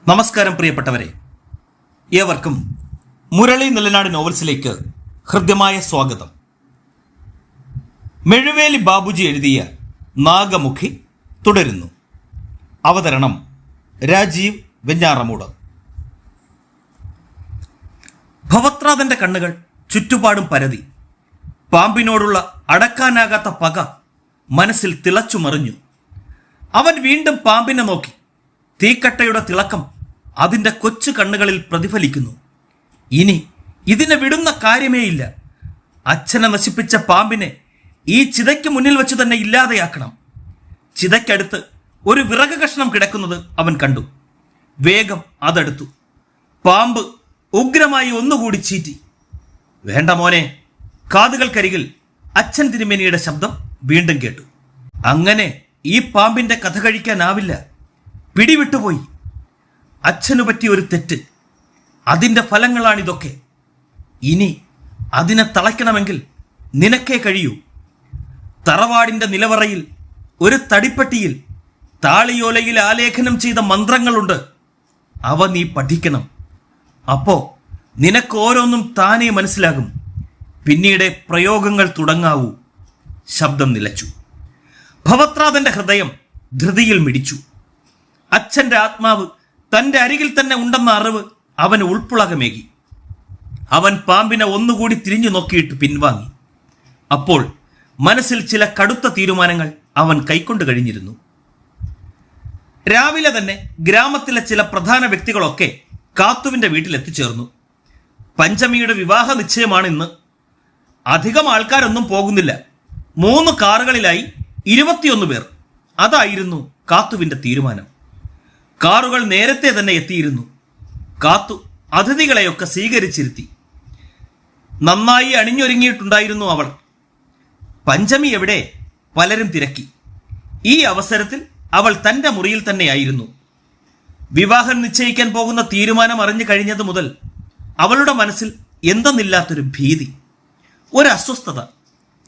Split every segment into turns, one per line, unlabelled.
നമസ്കാരം പ്രിയപ്പെട്ടവരെ, ഏവർക്കും മുരളി നെല്ലനാട് നോവൽസിലേക്ക് ഹൃദ്യമായ സ്വാഗതം. മെഴുവേലി ബാബുജി എഴുതിയ നാഗമുഖി തുടരുന്നു. അവതരണം രാജീവ് വെഞ്ഞാറമൂട്. ഭവത്രാതന്റെ കണ്ണുകൾ ചുറ്റുപാടും പരതി. പാമ്പിനോടുള്ള അടക്കാനാകാത്ത പക മനസ്സിൽ തിളച്ചുമറിഞ്ഞു. അവൻ വീണ്ടും പാമ്പിനെ നോക്കി. തീക്കട്ടയുടെ തിളക്കം അതിൻ്റെ കൊച്ചു കണ്ണുകളിൽ പ്രതിഫലിക്കുന്നു. ഇനി ഇതിനെ വിടുന്ന കാര്യമേയില്ല. അച്ഛനെ നശിപ്പിച്ച പാമ്പിനെ ഈ ചിതയ്ക്ക് മുന്നിൽ വെച്ച് തന്നെ ഇല്ലാതെയാക്കണം. ചിതയ്ക്കടുത്ത് ഒരു വിറക് കഷ്ണം കിടക്കുന്നത് അവൻ കണ്ടു. വേഗം അതെടുത്തു. പാമ്പ് ഉഗ്രമായി ഒന്നുകൂടി ചീറ്റി. വേണ്ട മോനെ. കാതുകൾക്കരികിൽ അച്ഛൻ തിരുമേനിയുടെ ശബ്ദം വീണ്ടും കേട്ടു. അങ്ങനെ ഈ പാമ്പിന്റെ കഥ കഴിക്കാനാവില്ല. പിടിവിട്ടുപോയി. അച്ഛനു പറ്റിയ ഒരു തെറ്റ്. അതിൻ്റെ ഫലങ്ങളാണിതൊക്കെ. ഇനി അതിനെ തളയ്ക്കണമെങ്കിൽ നിനക്കേ കഴിയൂ. തറവാടിൻ്റെ നിലവറയിൽ ഒരു തടിപ്പെട്ടിയിൽ താളിയോലയിൽ ആലേഖനം ചെയ്ത മന്ത്രങ്ങളുണ്ട്. അവ നീ പഠിക്കണം. അപ്പോ നിനക്ക് ഓരോന്നും താനേ മനസ്സിലാകും. പിന്നീട് പ്രയോഗങ്ങൾ തുടങ്ങാവൂ. ശബ്ദം നിലച്ചു. ഭവത്രാതന്റെ ഹൃദയം ധൃതിയിൽ മിടിച്ചു. അച്ഛൻ്റെ ആത്മാവ് തൻ്റെ അരികിൽ തന്നെ ഉണ്ടെന്ന അറിവ് അവന് ഉൾപ്പുളകമേകി. അവൻ പാമ്പിനെ ഒന്നുകൂടി തിരിഞ്ഞു നോക്കിയിട്ട് പിൻവാങ്ങി. അപ്പോൾ മനസ്സിൽ ചില കടുത്ത തീരുമാനങ്ങൾ അവൻ കൈക്കൊണ്ട് കഴിഞ്ഞിരുന്നു. രാവിലെ തന്നെ ഗ്രാമത്തിലെ ചില പ്രധാന വ്യക്തികളൊക്കെ കാത്തുവിൻ്റെ വീട്ടിലെത്തിച്ചേർന്നു. പഞ്ചമിയുടെ വിവാഹ നിശ്ചയമാണിന്ന്. അധികം ആൾക്കാരൊന്നും പോകുന്നില്ല. 3 കാറുകളിലായി 21 പേർ. അതായിരുന്നു കാത്തുവിൻ്റെ തീരുമാനം. കാറുകൾ നേരത്തെ തന്നെ എത്തിയിരുന്നു. കാത്തു അതിഥികളെയൊക്കെ സ്വീകരിച്ചിരുത്തി. നന്നായി അണിഞ്ഞൊരുങ്ങിയിട്ടുണ്ടായിരുന്നു അവൾ. പഞ്ചമി എവിടെ? പലരും തിരക്കി. ഈ അവസരത്തിൽ അവൾ തൻ്റെ മുറിയിൽ തന്നെയായിരുന്നു. വിവാഹം നിശ്ചയിക്കാൻ പോകുന്ന തീരുമാനം അറിഞ്ഞു കഴിഞ്ഞത് മുതൽ അവളുടെ മനസ്സിൽ എന്തെന്നില്ലാത്തൊരു ഭീതി, ഒരു അസ്വസ്ഥത.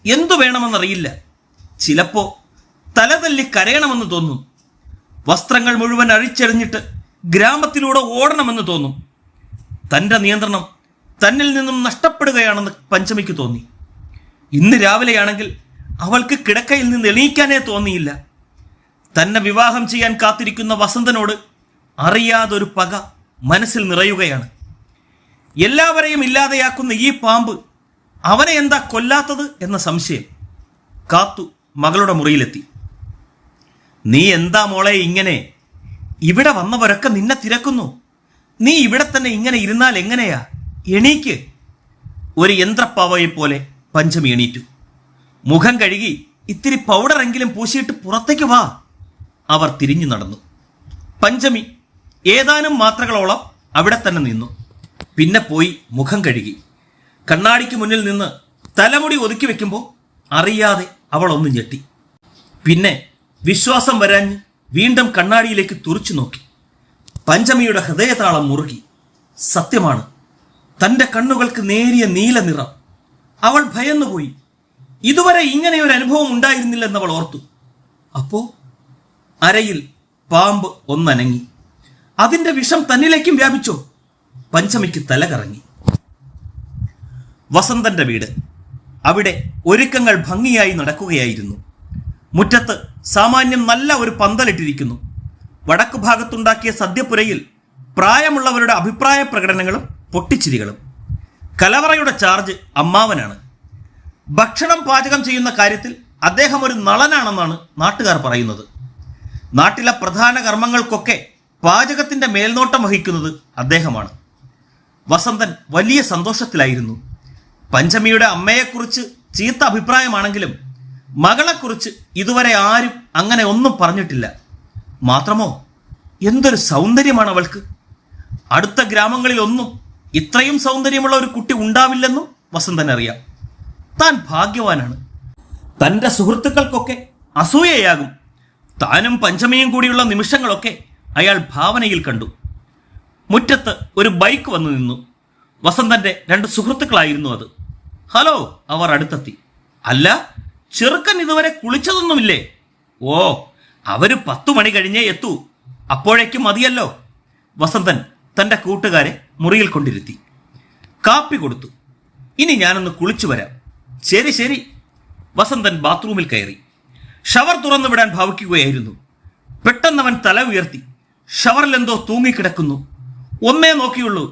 എന്തു വേണമെന്നറിയില്ല. ചിലപ്പോ തലതല്ലി കരയണമെന്ന് തോന്നും. വസ്ത്രങ്ങൾ മുഴുവൻ അഴിച്ചെറിഞ്ഞിട്ട് ഗ്രാമത്തിലൂടെ ഓടണമെന്ന് തോന്നും. തൻ്റെ നിയന്ത്രണം തന്നിൽ നിന്നും നഷ്ടപ്പെടുകയാണെന്ന് പഞ്ചമിക്ക് തോന്നി. ഇന്ന് രാവിലെയാണെങ്കിൽ അവൾക്ക് കിടക്കയിൽ നിന്ന് എണീക്കാനേ തോന്നിയില്ല. തന്നെ വിവാഹം ചെയ്യാൻ കാത്തിരിക്കുന്ന വസന്തനോട് അറിയാതൊരു പക മനസ്സിൽ നിറയുകയാണ്. എല്ലാവരെയും ഇല്ലാതെയാക്കുന്ന ഈ പാമ്പ് അവനെ എന്താ കൊല്ലാത്തത് എന്ന സംശയം. കാത്തു മകളുടെ മുറിയിലെത്തി. നീ എന്താ മോളെ ഇങ്ങനെ? ഇവിടെ വന്നവരൊക്കെ നിന്നെ തിരക്കുന്നു. നീ ഇവിടെ തന്നെ ഇങ്ങനെ ഇരുന്നാൽ എങ്ങനെയാ? എണീക്ക്. ഒരു യന്ത്രപ്പാവയെപ്പോലെ പഞ്ചമി എണീറ്റു. മുഖം കഴുകി ഇത്തിരി പൗഡറെങ്കിലും പൂശിയിട്ട് പുറത്തേക്ക് വാ. അവർ തിരിഞ്ഞു നടന്നു. പഞ്ചമി ഏതാനും മാത്രകളോളം അവിടെ തന്നെ നിന്നു. പിന്നെ പോയി മുഖം കഴുകി. കണ്ണാടിക്ക് മുന്നിൽ നിന്ന് തലമുടി ഒതുക്കി വെക്കുമ്പോൾ അറിയാതെ അവൾ ഒന്ന് ഞെട്ടി. പിന്നെ വിശ്വാസം വരാഞ്ഞ് വീണ്ടും കണ്ണാടിയിലേക്ക് തുറിച്ചു നോക്കി. പഞ്ചമിയുടെ ഹൃദയതാളം മുറുകി. സത്യമാണ്, തൻ്റെ കണ്ണുകൾക്ക് നേരിയ നീല നിറം. അവൾ ഭയന്നുപോയി. ഇതുവരെ ഇങ്ങനെ ഒരു അനുഭവം ഉണ്ടായിരുന്നില്ലെന്നവൾ ഓർത്തു. അപ്പോ അരയിൽ പാമ്പ് ഒന്നനങ്ങി. അതിൻ്റെ വിഷം തന്നിലേക്കും വ്യാപിച്ചോ? പഞ്ചമിക്ക് തല കറങ്ങി. വസന്തന്റെ വീട്. അവിടെ ഒരുക്കങ്ങൾ ഭംഗിയായി നടക്കുകയായിരുന്നു. മുറ്റത്ത് സാമാന്യം നല്ല ഒരു പന്തലിട്ടിരിക്കുന്നു. വടക്കു ഭാഗത്തുണ്ടാക്കിയ സദ്യപ്പുരയിൽ പ്രായമുള്ളവരുടെ അഭിപ്രായ പ്രകടനങ്ങളും പൊട്ടിച്ചിരികളും. കലവറയുടെ ചാർജ് അമ്മാവനാണ്. ഭക്ഷണം പാചകം ചെയ്യുന്ന കാര്യത്തിൽ അദ്ദേഹം ഒരു നളനാണെന്നാണ് നാട്ടുകാർ പറയുന്നത്. നാട്ടിലെ പ്രധാന കർമ്മങ്ങൾക്കൊക്കെ പാചകത്തിന്റെ മേൽനോട്ടം വഹിക്കുന്നത് അദ്ദേഹമാണ്. വസന്തൻ വലിയ സന്തോഷത്തിലായിരുന്നു. പഞ്ചമിയുടെ അമ്മയെക്കുറിച്ച് ചീത്ത അഭിപ്രായമാണെങ്കിലും മകളെക്കുറിച്ച് ഇതുവരെ ആരും അങ്ങനെ ഒന്നും പറഞ്ഞിട്ടില്ല. മാത്രമോ എന്തൊരു സൗന്ദര്യമാണ് അവൾക്ക്. അടുത്ത ഗ്രാമങ്ങളിലൊന്നും ഇത്രയും സൗന്ദര്യമുള്ള ഒരു കുട്ടി ഉണ്ടാവില്ലെന്നും വസന്തൻ അറിയാം. താൻ ഭാഗ്യവാനാണ്. തൻ്റെ സുഹൃത്തുക്കൾക്കൊക്കെ അസൂയയാകും. താനും പഞ്ചമിയും കൂടിയുള്ള നിമിഷങ്ങളൊക്കെ അയാൾ ഭാവനയിൽ കണ്ടു. മുറ്റത്ത് ഒരു ബൈക്ക് വന്നു നിന്നു. വസന്തന്റെ 2 സുഹൃത്തുക്കളായിരുന്നു അത്. ഹലോ, അവർ അടുത്തെത്തി. അല്ല, ചെറുക്കൻ ഇതുവരെ കുളിച്ചതൊന്നുമില്ലേ? ഓ, അവര് 10 മണി കഴിഞ്ഞേ എത്തൂ. അപ്പോഴേക്കും മതിയല്ലോ. വസന്തൻ തൻ്റെ കൂട്ടുകാരെ മുറിയിൽ കൊണ്ടിരുത്തി. കാപ്പി കൊടുത്തു. ഇനി ഞാനൊന്ന് കുളിച്ചു വരാം. ശരി ശരി. വസന്തൻ ബാത്റൂമിൽ കയറി. ഷവർ തുറന്നു വിടാൻ ഭാവിക്കുകയായിരുന്നു. പെട്ടെന്നവൻ തല ഉയർത്തി. ഷവറിലെന്തോ തൂങ്ങിക്കിടക്കുന്നു. ഒന്നേ നോക്കിയുള്ളൂ.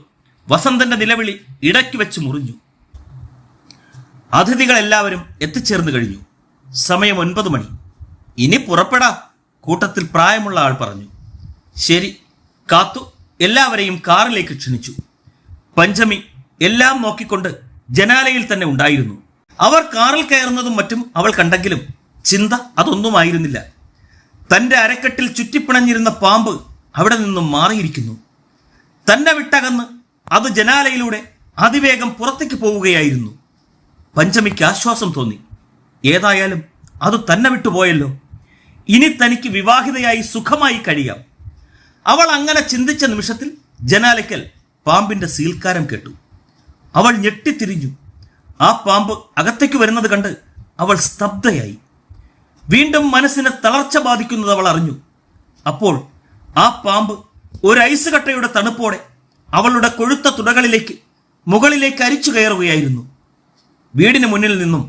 വസന്തന്റെ നിലവിളി ഇടയ്ക്ക് വെച്ച് മുറിഞ്ഞു. അതിഥികളെല്ലാവരും എത്തിച്ചേർന്നു കഴിഞ്ഞു. സമയം 9 മണി. ഇനി പുറപ്പെടാ, കൂട്ടത്തിൽ പ്രായമുള്ള ആൾ പറഞ്ഞു. ശരി. കാത്തു എല്ലാവരെയും കാറിലേക്ക് ക്ഷണിച്ചു. പഞ്ചമി എല്ലാം നോക്കിക്കൊണ്ട് ജനാലയിൽ തന്നെ ഉണ്ടായിരുന്നു. അവർ കാറിൽ കയറുന്നതും മറ്റും അവൾ കണ്ടെങ്കിലും ചിന്ത അതൊന്നുമായിരുന്നില്ല. തൻ്റെ അരക്കെട്ടിൽ ചുറ്റിപ്പിണഞ്ഞിരുന്ന പാമ്പ് അവിടെ നിന്നും മാറിയിരിക്കുന്നു. തന്നെ വിട്ടകന്ന് അത് ജനാലയിലൂടെ അതിവേഗം പുറത്തേക്ക് പോവുകയായിരുന്നു. പഞ്ചമിക്ക് ആശ്വാസം തോന്നി. ഏതായാലും അത് തന്നെ വിട്ടുപോയല്ലോ. ഇനി തനിക്ക് വിവാഹിതയായി സുഖമായി കഴിയാം. അവൾ അങ്ങനെ ചിന്തിച്ച നിമിഷത്തിൽ ജനാലയ്ക്കൽ പാമ്പിന്റെ സീൽക്കാരം കേട്ടു. അവൾ ഞെട്ടിത്തിരിഞ്ഞു. ആ പാമ്പ് അകത്തേക്ക് വരുന്നത് കണ്ട് അവൾ സ്തബ്ധയായി. വീണ്ടും മനസ്സിനെ തളർച്ച ബാധിക്കുന്നത് അവൾ അറിഞ്ഞു. അപ്പോൾ ആ പാമ്പ് ഒരു ഐസ് കട്ടയുടെ തണുപ്പോടെ അവളുടെ കൊഴുത്ത തുടകളിലേക്ക് മുകളിലേക്ക് അരിച്ചു കയറുകയായിരുന്നു. വീടിന് മുന്നിൽ നിന്നും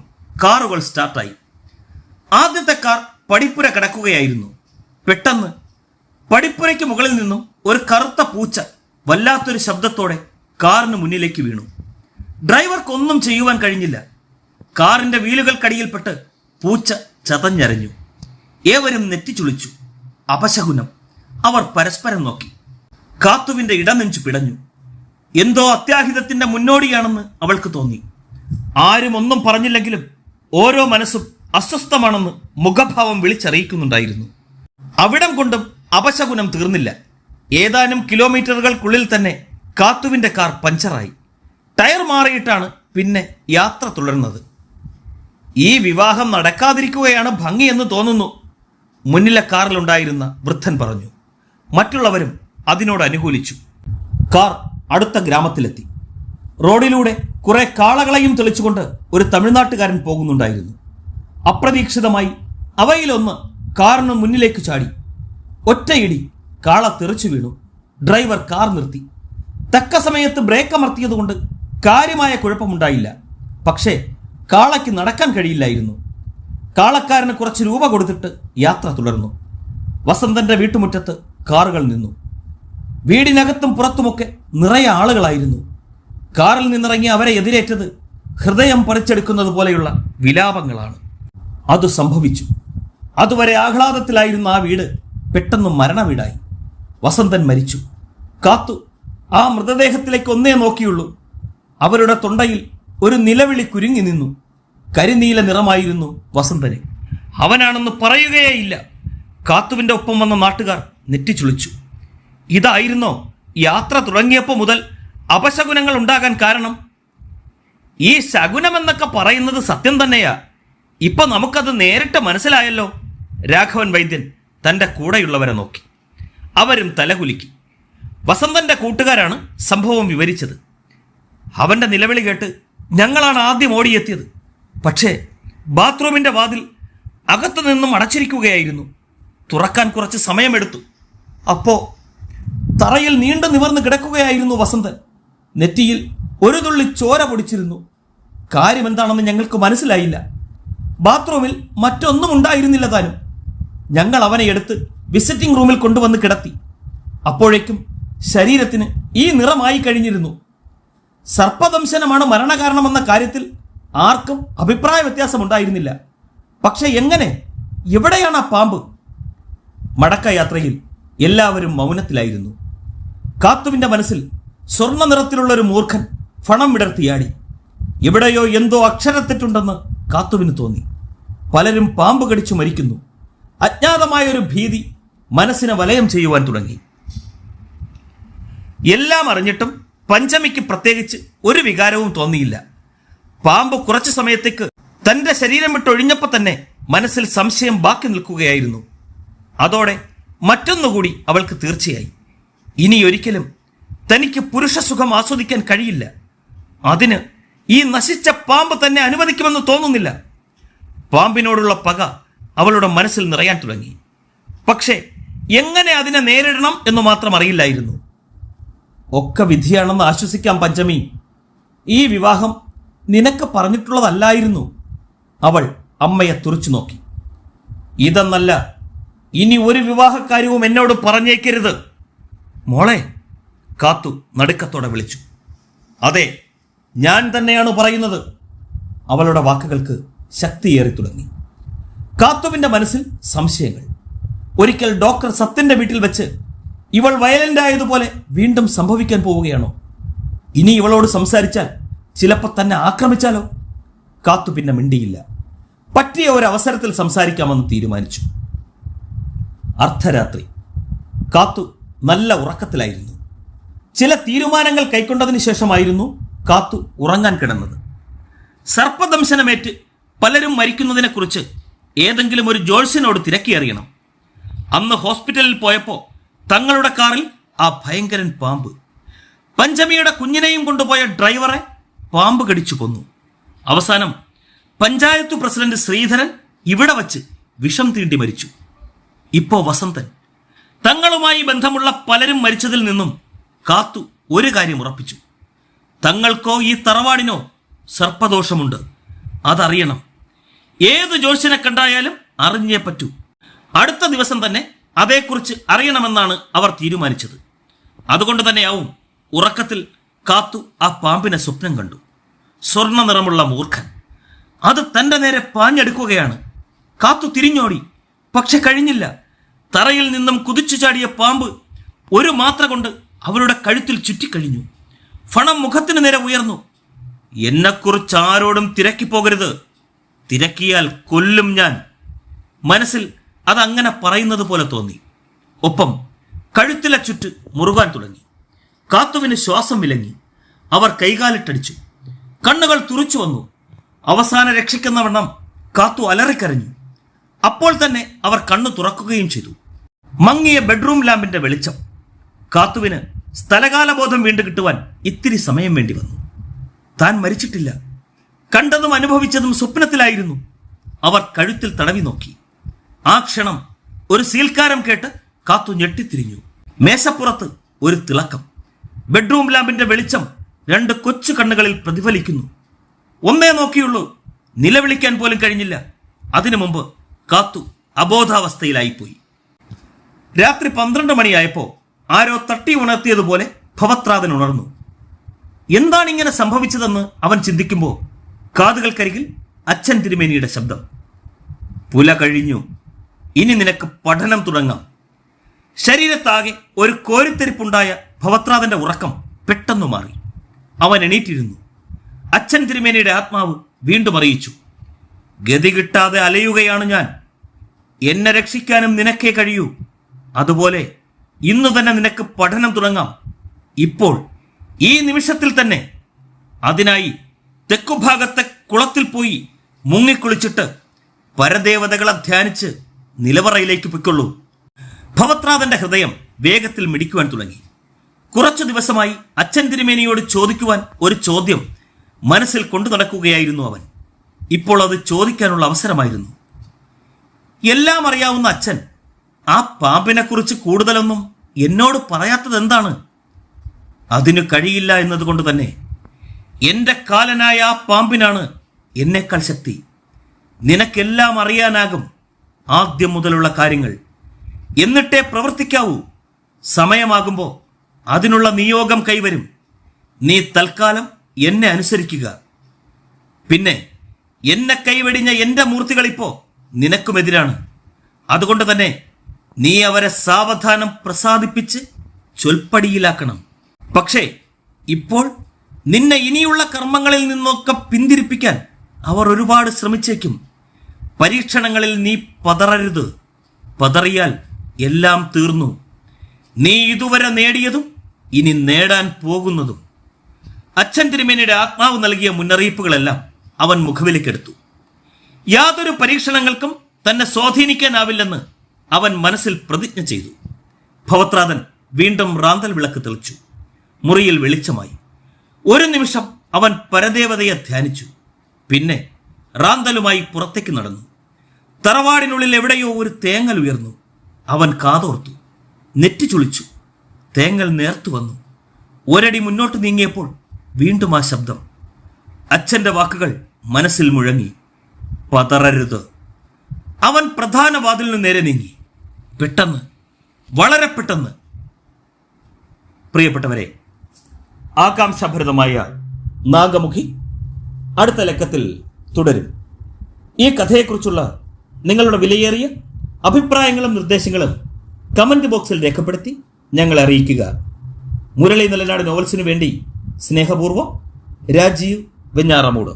കാറുകൾ സ്റ്റാർട്ടായി. ആദ്യത്തെ കാർ പടിപ്പുര കിടക്കുകയായിരുന്നു. പെട്ടെന്ന് പടിപ്പുരയ്ക്ക് മുകളിൽ നിന്നും ഒരു കറുത്ത പൂച്ച വല്ലാത്തൊരു ശബ്ദത്തോടെ കാറിന് മുന്നിലേക്ക് വീണു. ഡ്രൈവർക്കൊന്നും ചെയ്യുവാൻ കഴിഞ്ഞില്ല. കാറിന്റെ വീലുകൾക്കടിയിൽപ്പെട്ട് പൂച്ച ചതഞ്ഞരഞ്ഞു. ഏവരും നെറ്റിച്ചുളിച്ചു. അപശകുനം. അവർ പരസ്പരം നോക്കി. കാത്തുവിന്റെ ഇടനെഞ്ചു പിടഞ്ഞു. എന്തോ അത്യാഹിതത്തിന്റെ മുന്നോടിയാണെന്ന് അവൾക്ക് തോന്നി. ആരും ഒന്നും പറഞ്ഞില്ലെങ്കിലും ഓരോ മനസ്സും അസ്വസ്ഥമാണെന്ന് മുഖഭാവം വിളിച്ചറിയിക്കുന്നുണ്ടായിരുന്നു. അവിടം കൊണ്ടും അപശകുനം തീർന്നില്ല. ഏതാനും കിലോമീറ്ററുകൾക്കുള്ളിൽ തന്നെ കാത്തുവിന്റെ കാർ പഞ്ചറായി. ടയർ മാറിയിട്ടാണ് പിന്നെ യാത്ര തുടർന്നത്. ഈ വിവാഹം നടക്കാതിരിക്കുകയാണ് ഭംഗിയെന്ന് തോന്നുന്നു, മുന്നിലെ കാറിലുണ്ടായിരുന്ന വൃദ്ധൻ പറഞ്ഞു. മറ്റുള്ളവരും അതിനോട് അനുകൂലിച്ചു. കാർ അടുത്ത ഗ്രാമത്തിലെത്തി. റോഡിലൂടെ കുറെ കാളകളെയും തെളിച്ചുകൊണ്ട് ഒരു തമിഴ്നാട്ടുകാരൻ പോകുന്നുണ്ടായിരുന്നു. അപ്രതീക്ഷിതമായി അവയിലൊന്ന് കാറിന് മുന്നിലേക്ക് ചാടി. ഒറ്റയിടി കാള തെറിച്ചു വീണു. ഡ്രൈവർ കാർ നിർത്തി. തക്ക സമയത്ത് ബ്രേക്ക് അമർത്തിയതുകൊണ്ട് കാര്യമായ കുഴപ്പമുണ്ടായില്ല. പക്ഷേ കാളയ്ക്ക് നടക്കാൻ കഴിയില്ലായിരുന്നു. കാളക്കാരന് കുറച്ച് രൂപ കൊടുത്തിട്ട് യാത്ര തുടർന്നു. വസന്തന്റെ വീട്ടുമുറ്റത്ത് കാറുകൾ നിന്നു. വീടിനകത്തും പുറത്തുമൊക്കെ നിറയെ ആളുകളായിരുന്നു. കാറിൽ നിന്നിറങ്ങി അവരെ എതിരേറ്റത് ഹൃദയം പറിച്ചെടുക്കുന്നത് പോലെയുള്ള വിലാപങ്ങളാണ്. അത് സംഭവിച്ചു. അതുവരെ ആഹ്ലാദത്തിലായിരുന്ന ആ വീട് പെട്ടെന്ന് മരണവീടായി. വസന്തൻ മരിച്ചു. കാത്തു ആ മൃതദേഹത്തിലേക്ക് ഒന്നേ നോക്കിയുള്ളൂ. അവരുടെ തൊണ്ടയിൽ ഒരു നിലവിളി കുരുങ്ങി നിന്നു. കരിനീല നിറമായിരുന്നു വസന്തന്. അവനാണെന്ന് പറയുകയേയില്ല. കാത്തുവിന്റെ ഒപ്പം വന്ന നാട്ടുകാർ നെറ്റിച്ചുളിച്ചു. ഇതായിരുന്നോ യാത്ര തുടങ്ങിയപ്പോൾ മുതൽ അപശകുനങ്ങൾ ഉണ്ടാകാൻ കാരണം? ഈ ശകുനമെന്നൊക്കെ പറയുന്നത് സത്യം തന്നെയാ. ഇപ്പൊ നമുക്കത് നേരിട്ട് മനസ്സിലായല്ലോ. രാഘവൻ വൈദ്യൻ തൻ്റെ കൂടെയുള്ളവരെ നോക്കി. അവരും തലകുലുക്കി. വസന്തന്റെ കൂട്ടുകാരാണ് സംഭവം വിവരിച്ചത്. അവന്റെ നിലവിളി കേട്ട് ഞങ്ങളാണ് ആദ്യം ഓടിയെത്തിയത്. പക്ഷേ ബാത്റൂമിന്റെ വാതിൽ അകത്തു നിന്നും അടച്ചിരിക്കുകയായിരുന്നു. തുറക്കാൻ കുറച്ച് സമയമെടുത്തു. അപ്പോ തറയിൽ നീണ്ടു നിവർന്ന് കിടക്കുകയായിരുന്നു വസന്തൻ. നെറ്റിയിൽ ഒരു തുള്ളി ചോര പൊടിച്ചിരുന്നു. കാര്യമെന്താണെന്ന് ഞങ്ങൾക്ക് മനസ്സിലായില്ല. ബാത്റൂമിൽ മറ്റൊന്നും ഉണ്ടായിരുന്നില്ല താനും. ഞങ്ങൾ അവനെ എടുത്ത് വിസിറ്റിംഗ് റൂമിൽ കൊണ്ടുവന്ന് കിടത്തി. അപ്പോഴേക്കും ശരീരത്തിന് ഈ നിറമായി കഴിഞ്ഞിരുന്നു. സർപ്പദംശനമാണ് മരണകാരണമെന്ന കാര്യത്തിൽ ആർക്കും അഭിപ്രായ വ്യത്യാസമുണ്ടായിരുന്നില്ല. പക്ഷെ എങ്ങനെ, എവിടെയാണ് ആ പാമ്പ്? മടക്കയാത്രയിൽ എല്ലാവരും മൗനത്തിലായിരുന്നു. കാത്തുവിന്റെ മനസ്സിൽ സ്വർണ്ണ നിറത്തിലുള്ള ഒരു മൂർഖൻ ഫണം വിടർത്തിയാടി. എവിടെയോ എന്തോ അക്ഷരത്തെറ്റുണ്ടെന്ന് കാത്തുവിന് തോന്നി. പലരും പാമ്പ് കടിച്ചു മരിക്കുന്നു. അജ്ഞാതമായൊരു ഭീതി മനസ്സിനെ വലയം ചെയ്യുവാൻ തുടങ്ങി. എല്ലാം അറിഞ്ഞിട്ടും പഞ്ചമിക്ക് പ്രത്യേകിച്ച് ഒരു വികാരവും തോന്നിയില്ല. പാമ്പ് കുറച്ചു സമയത്തേക്ക് തന്റെ ശരീരം വിട്ടൊഴിഞ്ഞപ്പോൾ തന്നെ മനസ്സിൽ സംശയം ബാക്കി നിൽക്കുകയായിരുന്നു. അതോടെ മറ്റൊന്നുകൂടി അവൾക്ക് തീർച്ചയായി. ഇനിയൊരിക്കലും തനിക്ക് പുരുഷസുഖം ആസ്വദിക്കാൻ കഴിയില്ല. അതിന് ഈ നശിച്ച പാമ്പ് തന്നെ അനുവദിക്കുമെന്ന് തോന്നുന്നില്ല. പാമ്പിനോടുള്ള പക അവളുടെ മനസ്സിൽ നിറയാൻ തുടങ്ങി. പക്ഷേ എങ്ങനെ അതിനെ നേരിടണം എന്ന് മാത്രം അറിയില്ലായിരുന്നു. ഒക്കെ വിധിയാണെന്ന് ആശ്വസിക്കാം പഞ്ചമി. ഈ വിവാഹം നിനക്ക് പറഞ്ഞിട്ടുള്ളതല്ലായിരുന്നു. അവൾ അമ്മയെ തുറച്ചു നോക്കി. ഇതെന്നല്ല, ഇനി ഒരു വിവാഹക്കാര്യവും എന്നോട് പറഞ്ഞേക്കരുത്. മോളെ, കാത്തു നടുക്കത്തോടെ വിളിച്ചു. അതെ, ഞാൻ തന്നെയാണ് പറയുന്നത്. അവളുടെ വാക്കുകൾക്ക് ശക്തിയേറി തുടങ്ങി. കാത്തുവിന്റെ മനസ്സിൽ സംശയങ്ങൾ. ഒരിക്കൽ ഡോക്ടർ സത്യന്റെ വീട്ടിൽ വെച്ച് ഇവൾ വയലന്റ് ആയതുപോലെ വീണ്ടും സംഭവിക്കാൻ പോവുകയാണോ? ഇനി ഇവളോട് സംസാരിച്ചാൽ ചിലപ്പോൾ തന്നെ ആക്രമിച്ചാലോ? കാത്തു പിന്നെ മിണ്ടിയില്ല. പറ്റിയ ഒരു അവസരത്തിൽ സംസാരിക്കാമെന്ന് തീരുമാനിച്ചു. അർദ്ധരാത്രി. കാത്തു നല്ല ഉറക്കത്തിലായിരുന്നു. ചില തീരുമാനങ്ങൾ കൈക്കൊണ്ടതിന് ശേഷമായിരുന്നു കാത്തു ഉറങ്ങാൻ കിടന്നത്. സർപ്പദംശനമേറ്റ് പലരും മരിക്കുന്നതിനെക്കുറിച്ച് ഏതെങ്കിലും ഒരു ജോൾസിനോട് തിരക്കിയറിയണം. അന്ന് ഹോസ്പിറ്റലിൽ പോയപ്പോൾ തങ്ങളുടെ കാറിൽ ആ ഭയങ്കരൻ പാമ്പ്. പഞ്ചമിയുടെ കുഞ്ഞിനെയും കൊണ്ടുപോയ ഡ്രൈവറെ പാമ്പ് കടിച്ചു കൊന്നു. അവസാനം പഞ്ചായത്ത് പ്രസിഡന്റ് ശ്രീധരൻ ഇവിടെ വച്ച് വിഷം തീണ്ടി മരിച്ചു. ഇപ്പോ വസന്തൻ. തങ്ങളുമായി ബന്ധമുള്ള പലരും മരിച്ചതിൽ നിന്നും കാത്തു ഒരു കാര്യം ഉറപ്പിച്ചു. തങ്ങൾക്കോ ഈ തറവാടിനോ സർപ്പദോഷമുണ്ട്. അതറിയണം. ഏത് ജോത്സ്യനെ കണ്ടായാലും അറിഞ്ഞേ പറ്റൂ. അടുത്ത ദിവസം തന്നെ അതേക്കുറിച്ച് അറിയണമെന്നാണ് അവർ തീരുമാനിച്ചത്. അതുകൊണ്ട് തന്നെയാവും ഉറക്കത്തിൽ കാത്തു ആ പാമ്പിനെ സ്വപ്നം കണ്ടു. സ്വർണ്ണ നിറമുള്ള മൂർഖൻ അത് തൻ്റെ നേരെ പാഞ്ഞെടുക്കുകയാണ്. കാത്തു തിരിഞ്ഞോടി, പക്ഷെ കഴിഞ്ഞില്ല. തറയിൽ നിന്നും കുതിച്ചു ചാടിയ പാമ്പ് ഒരു മാത്ര കൊണ്ട് അവരുടെ കഴുത്തിൽ ചുറ്റിക്കഴിഞ്ഞു. ഫണം മുഖത്തിന് നേരെ ഉയർന്നു. എന്നെക്കുറിച്ച് ആരോടും തിരക്കിപ്പോകരുത്, തിരക്കിയാൽ കൊല്ലും ഞാൻ. മനസ്സിൽ അതങ്ങനെ പറയുന്നത് പോലെ തോന്നി. ഒപ്പം കഴുത്തിലെ ചുറ്റ് മുറുകാൻ തുടങ്ങി. കാത്തുവിന് ശ്വാസം വിലങ്ങി. അവർ കൈകാലിട്ടടിച്ചു. കണ്ണുകൾ തുറച്ചു വന്നു. അവസാനം രക്ഷിക്കുന്ന വണ്ണം കാത്തു അലറിക്കരഞ്ഞു. അപ്പോൾ തന്നെ അവർ കണ്ണു തുറക്കുകയും ചെയ്തു. മങ്ങിയ ബെഡ്റൂം ലാമ്പിന്റെ വെളിച്ചം. കാത്തുവിന് സ്ഥലകാലബോധം വീണ്ടും കിട്ടുവാൻ ഇത്തിരി സമയം വേണ്ടി വന്നു. താൻ മരിച്ചിട്ടില്ല. കണ്ടതും അനുഭവിച്ചതും സ്വപ്നത്തിലായിരുന്നു. അവർ കഴുത്തിൽ തടവി നോക്കി. ആ ക്ഷണം ഒരു സീൽക്കാരം കേട്ട് കാത്തു ഞെട്ടിത്തിരിഞ്ഞു. മേശപ്പുറത്ത് ഒരു തിളക്കം. ബെഡ്റൂം ലാമ്പിന്റെ വെളിച്ചം രണ്ട് കൊച്ചു കണ്ണുകളിൽ പ്രതിഫലിക്കുന്നു. ഒന്നേ നോക്കിയുള്ളൂ. നിലവിളിക്കാൻ പോലും കഴിഞ്ഞില്ല. അതിനു മുമ്പ് കാത്തു അബോധാവസ്ഥയിലായിപ്പോയി. രാത്രി 12 മണിയായപ്പോൾ ആരോ തട്ടി ഉണർത്തിയതുപോലെ ഭവത്രാതൻ ഉണർന്നു. എന്താണിങ്ങനെ സംഭവിച്ചതെന്ന് അവൻ ചിന്തിക്കുമ്പോൾ കാതുകൾക്കരികിൽ അച്ഛൻ തിരുമേനിയുടെ ശബ്ദം. പുല കഴിഞ്ഞു, ഇനി നിനക്ക് പഠനം തുടങ്ങാം. ശരീരത്താകെ ഒരു കോരിത്തെരിപ്പുണ്ടായ ഭവത്രാതന്റെ ഉറക്കം പെട്ടെന്നു മാറി. അവൻ എണീറ്റിരുന്നു. അച്ഛൻ തിരുമേനിയുടെ ആത്മാവ് വീണ്ടും അറിയിച്ചു. ഗതി കിട്ടാതെ അലയുകയാണ് ഞാൻ. എന്നെ രക്ഷിക്കാനും നിനക്കേ കഴിയൂ. അതുപോലെ ഇന്ന് തന്നെ നിനക്ക് പഠനം തുടങ്ങാം. ഇപ്പോൾ ഈ നിമിഷത്തിൽ തന്നെ. അതിനായി തെക്കുഭാഗത്തെ കുളത്തിൽ പോയി മുങ്ങിക്കുളിച്ചിട്ട് പരദേവതകളെ ധ്യാനിച്ച് നിലവറയിലേക്ക് പൊയ്ക്കൊള്ളൂ. ഭവത്രാതന്റെ ഹൃദയം വേഗത്തിൽ മിടിക്കുവാൻ തുടങ്ങി. കുറച്ചു ദിവസമായി അച്ഛൻ തിരുമേനിയോട് ചോദിക്കുവാൻ ഒരു ചോദ്യം മനസ്സിൽ കൊണ്ടു നടക്കുകയായിരുന്നു അവൻ. ഇപ്പോൾ അത് ചോദിക്കാനുള്ള അവസരമായിരുന്നു. എല്ലാം അറിയാവുന്ന അച്ഛൻ ആ പാമ്പിനെക്കുറിച്ച് കൂടുതലൊന്നും എന്നോട് പറയാത്തത് എന്താണ്? അതിനു കഴിയില്ല എന്നതുകൊണ്ട് തന്നെ എന്റെ കാലനായ ആ പാമ്പിനാണ് എന്നേക്കാൾ ശക്തി. നിനക്കെല്ലാം അറിയാനാകും, ആദ്യം മുതലുള്ള കാര്യങ്ങൾ. എന്നിട്ടേ പ്രവർത്തിക്കാവൂ. സമയമാകുമ്പോൾ അതിനുള്ള നിയോഗം കൈവരും. നീ തൽക്കാലം എന്നെ അനുസരിക്കുക. പിന്നെ എന്നെ കൈവെടിഞ്ഞ എന്റെ മൂർത്തികളിപ്പോ നിനക്കുമെതിരാണ്. അതുകൊണ്ട് തന്നെ നീ അവരെ സാവധാനം പ്രസാദിപ്പിച്ച് ചൊൽപ്പടിയിലാക്കണം. പക്ഷേ ഇപ്പോൾ നിന്നെ ഇനിയുള്ള കർമ്മങ്ങളിൽ നിന്നൊക്കെ പിന്തിരിപ്പിക്കാൻ അവർ ഒരുപാട് ശ്രമിച്ചേക്കും. പരീക്ഷണങ്ങളിൽ നീ പതറരുത്. പതറിയാൽ എല്ലാം തീർന്നു. നീ ഇതുവരെ നേടിയതും ഇനി നേടാൻ പോകുന്നതും. അച്ഛൻ തിരുമേനിയുടെ ആത്മാവ് നൽകിയ മുന്നറിയിപ്പുകളെല്ലാം അവൻ മുഖവിലേക്കെടുത്തു. യാതൊരു പരീക്ഷണങ്ങൾക്കും തന്നെ സ്വാധീനിക്കാനാവില്ലെന്ന് അവൻ മനസ്സിൽ പ്രതിജ്ഞ ചെയ്തു. ഭവത്രാതൻ വീണ്ടും റാന്തൽ വിളക്ക് തെളിച്ചു. മുറിയിൽ വെളിച്ചമായി. ഒരു നിമിഷം അവൻ പരദേവതയെ ധ്യാനിച്ചു. പിന്നെ റാന്തലുമായി പുറത്തേക്ക് നടന്നു. തറവാടിനുള്ളിൽ എവിടെയോ ഒരു തേങ്ങൽ ഉയർന്നു. അവൻ കാതോർത്തു. നെറ്റി ചുളിച്ചു. തേങ്ങൽ നേർത്തു വന്നു. ഒരടി മുന്നോട്ട് നീങ്ങിയപ്പോൾ വീണ്ടും ആ ശബ്ദം. അച്ഛൻ്റെ വാക്കുകൾ മനസ്സിൽ മുഴങ്ങി. പതറരുത്. അവൻ പ്രധാന വാതിലിന് നേരെ നീങ്ങി. പെട്ടെന്ന്, വളരെ പെട്ടെന്ന്. പ്രിയപ്പെട്ടവരെ, ആകാംക്ഷാഭരിതമായ നാഗമുഖി അടുത്ത ലക്കത്തിൽ തുടരും. ഈ കഥയെക്കുറിച്ചുള്ള നിങ്ങളുടെ വിലയേറിയ അഭിപ്രായങ്ങളും നിർദ്ദേശങ്ങളും കമന്റ് ബോക്സിൽ രേഖപ്പെടുത്തി ഞങ്ങളെ അറിയിക്കുക. മുരളി നിലനാട് നോവൽസിനു വേണ്ടി സ്നേഹപൂർവ്വം രാജീവ് വെഞ്ഞാറമൂട്.